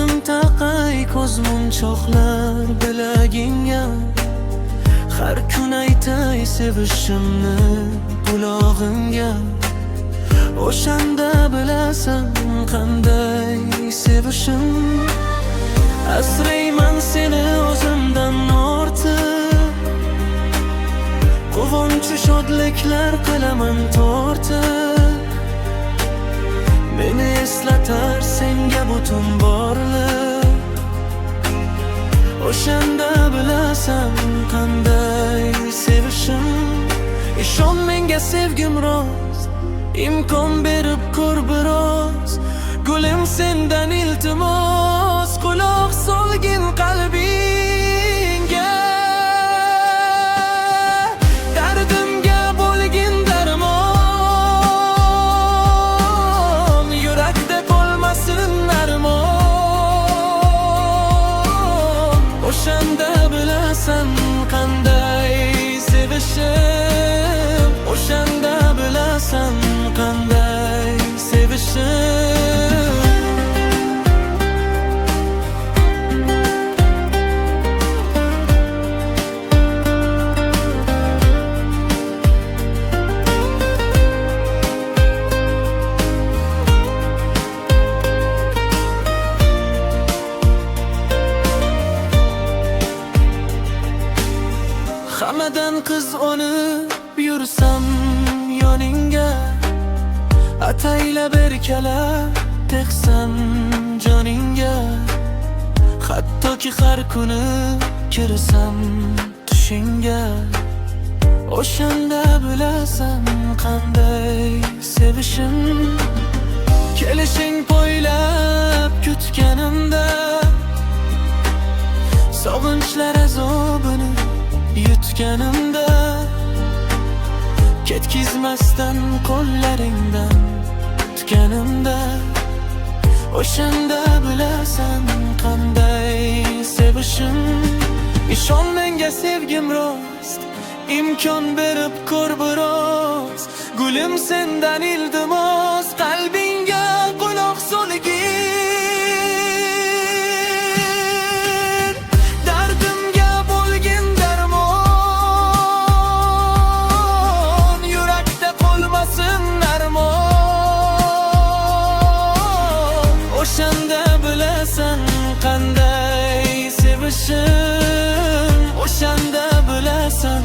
Ko'zim taqay ko'zmunchoqlar bilagingga, har kun aytay sevishimni qulog'ingga. O'shanda bilasan qanday sevishim, asrayman seni o'zimdan ortib, quvonchu shodliklar qilaman tortib. Meni eslatar senga butun borliq, o'shanda bilasan qanday sevishim. Ishon menga sevgim rost, imkon berib ko'r biroz. Gulim sendan iltimos, quloq solgin qalbingga. Dardimga bo'lgin darmon, yurakda qolmasin armon. O'shanda bilasan qanday sevishim, o'shanda bilasan qanday sevishim. Hammadan qiz olib yursam yoningga, ataylab erkalab tegsam joningga. Hattoki har kuni kirsam tushingga, o'shanda bilasan qanday sevishim. Kelishing poylab kutganimda, sog'inchlar azobini yutganimda, ketkizmasdan qo'llaringdan tutganimda, o'shanda bilasan qanday sevishim. Ishon menga sevgim rost, imkon berib ko'r biroz. Gulim sendan iltimos, qalbingga quloq solgin. Dardimga bo'lgin darmon, yurakda qolmasin armon. O'shanda bilasan qanday sevishim, o'shanda bilasan